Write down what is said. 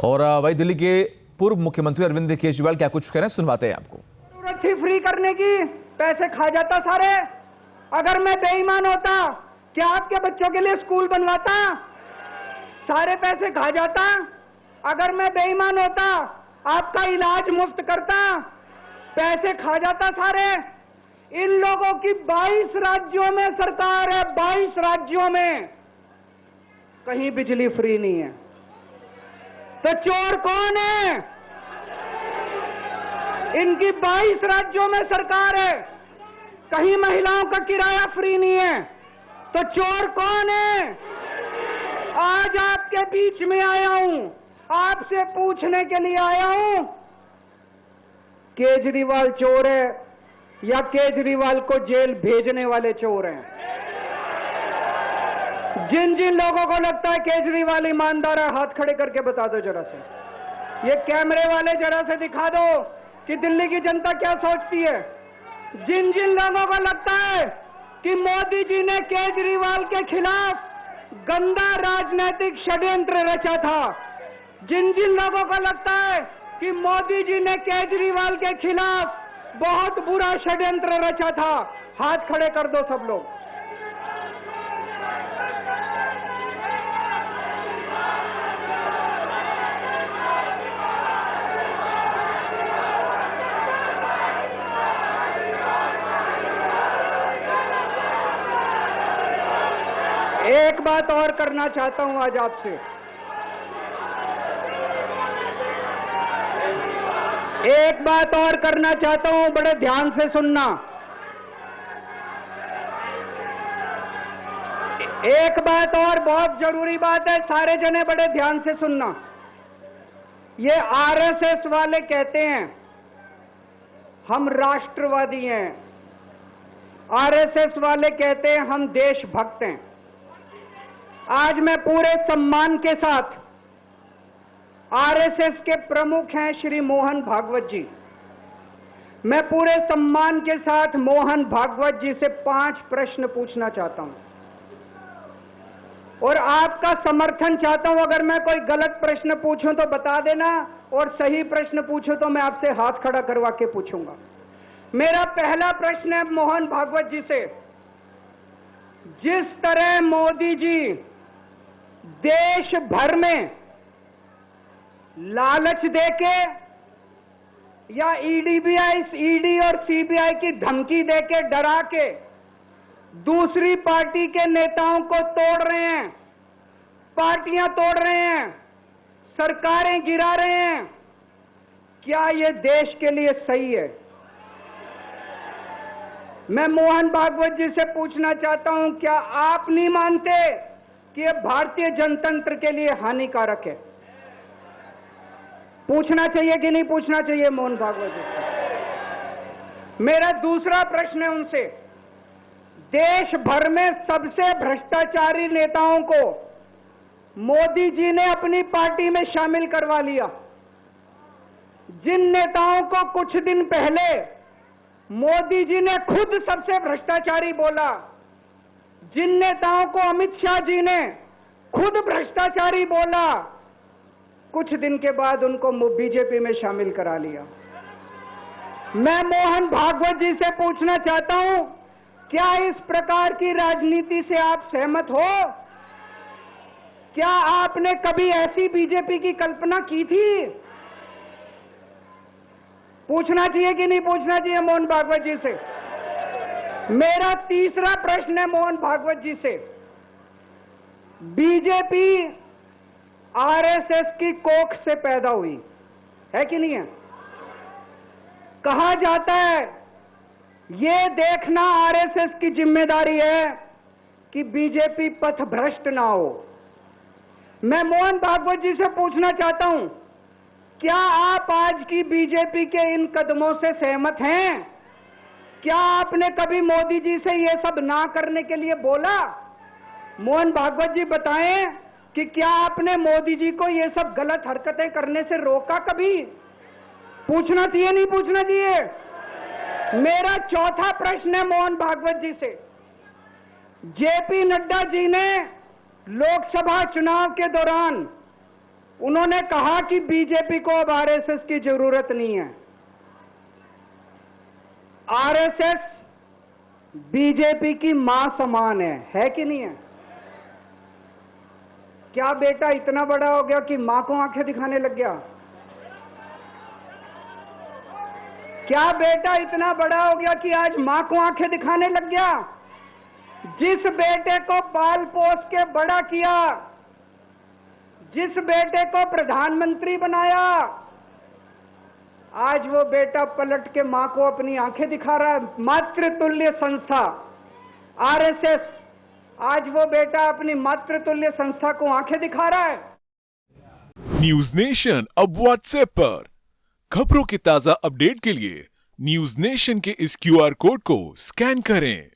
और वही दिल्ली के पूर्व मुख्यमंत्री अरविंद केजरीवाल क्या कुछ कह रहे हैं, सुनवाते हैं आपको। जरूरत थी फ्री करने की, पैसे खा जाता सारे। अगर मैं बेईमान होता क्या आपके बच्चों के लिए स्कूल बनवाता? सारे पैसे खा जाता। अगर मैं बेईमान होता आपका इलाज मुफ्त करता, पैसे खा जाता सारे। इन लोगों की 22 राज्यों में सरकार है, 22 राज्यों में कहीं बिजली फ्री नहीं है। तो चोर कौन है? इनकी 22 राज्यों में सरकार है, कहीं महिलाओं का किराया फ्री नहीं है। तो चोर कौन है? आज आपके बीच में आया हूं, आपसे पूछने के लिए आया हूं, केजरीवाल चोर है या केजरीवाल को जेल भेजने वाले चोर हैं? जिन जिन लोगों को लगता है केजरीवाल ईमानदार है, हाथ खड़े करके बता दो जरा से। ये कैमरे वाले जरा से दिखा दो कि दिल्ली की जनता क्या सोचती है। जिन जिन लोगों को लगता है कि मोदी जी ने केजरीवाल के खिलाफ गंदा राजनीतिक षड्यंत्र रचा था, जिन जिन लोगों को लगता है कि मोदी जी ने केजरीवाल के खिलाफ बहुत बुरा षड्यंत्र रचा था, हाथ खड़े कर दो सब लोग। एक बात और करना चाहता हूं आज आपसे। एक बात और करना चाहता हूं, बड़े ध्यान से सुनना। एक बात और बहुत जरूरी बात है, सारे जने बड़े ध्यान से सुनना। ये आरएसएस वाले कहते हैं हम राष्ट्रवादी हैं, आरएसएस वाले कहते हैं हम देशभक्त हैं। आज मैं पूरे सम्मान के साथ, आरएसएस के प्रमुख हैं श्री मोहन भागवत जी, मैं पूरे सम्मान के साथ मोहन भागवत जी से 5 प्रश्न पूछना चाहता हूं और आपका समर्थन चाहता हूं। अगर मैं कोई गलत प्रश्न पूछूं तो बता देना, और सही प्रश्न पूछूं तो मैं आपसे हाथ खड़ा करवा के पूछूंगा। मेरा पहला प्रश्न है मोहन भागवत जी से। जिस तरह मोदी जी देश भर में लालच देके या ईडी और सीबीआई की धमकी देके, डरा के दूसरी पार्टी के नेताओं को तोड़ रहे हैं, पार्टियां तोड़ रहे हैं, सरकारें गिरा रहे हैं, क्या ये देश के लिए सही है? मैं मोहन भागवत जी से पूछना चाहता हूं, क्या आप नहीं मानते कि ये भारतीय जनतंत्र के लिए हानिकारक है? पूछना चाहिए कि नहीं पूछना चाहिए मोहन भागवत जी से? मेरा दूसरा प्रश्न है उनसे, देश भर में सबसे भ्रष्टाचारी नेताओं को मोदी जी ने अपनी पार्टी में शामिल करवा लिया। जिन नेताओं को कुछ दिन पहले मोदी जी ने खुद सबसे भ्रष्टाचारी बोला, जिन नेताओं को अमित शाह जी ने खुद भ्रष्टाचारी बोला, कुछ दिन के बाद उनको बीजेपी में शामिल करा लिया। मैं मोहन भागवत जी से पूछना चाहता हूं, क्या इस प्रकार की राजनीति से आप सहमत हो? क्या आपने कभी ऐसी बीजेपी की कल्पना की थी? पूछना चाहिए कि नहीं पूछना चाहिए मोहन भागवत जी से? मेरा तीसरा प्रश्न है मोहन भागवत जी से, बीजेपी आरएसएस की कोख से पैदा हुई है कि नहीं है? कहा जाता है ये देखना आरएसएस की जिम्मेदारी है कि बीजेपी पथभ्रष्ट ना हो। मैं मोहन भागवत जी से पूछना चाहता हूं, क्या आप आज की बीजेपी के इन कदमों से सहमत हैं? क्या आपने कभी मोदी जी से ये सब ना करने के लिए बोला? मोहन भागवत जी बताएं कि क्या आपने मोदी जी को ये सब गलत हरकतें करने से रोका कभी? पूछना चाहिए नहीं पूछना चाहिए? मेरा चौथा प्रश्न है मोहन भागवत जी से, जेपी नड्डा जी ने लोकसभा चुनाव के दौरान उन्होंने कहा कि बीजेपी को अब आरएसएस की जरूरत नहीं है। आरएसएस बीजेपी की मां समान है कि नहीं है? क्या बेटा इतना बड़ा हो गया कि मां को आंखें दिखाने लग गया? क्या बेटा इतना बड़ा हो गया कि आज मां को आंखें दिखाने लग गया? जिस बेटे को पाल पोस के बड़ा किया, जिस बेटे को प्रधानमंत्री बनाया, आज वो बेटा पलट के मां को अपनी आंखें दिखा रहा है। मातृतुल्य संस्था आरएसएस, आज वो बेटा अपनी मातृतुल्य संस्था को आंखें दिखा रहा है। न्यूज नेशन अब व्हाट्सएप पर खबरों के ताजा अपडेट के लिए न्यूज नेशन के इस क्यूआर कोड को स्कैन करें।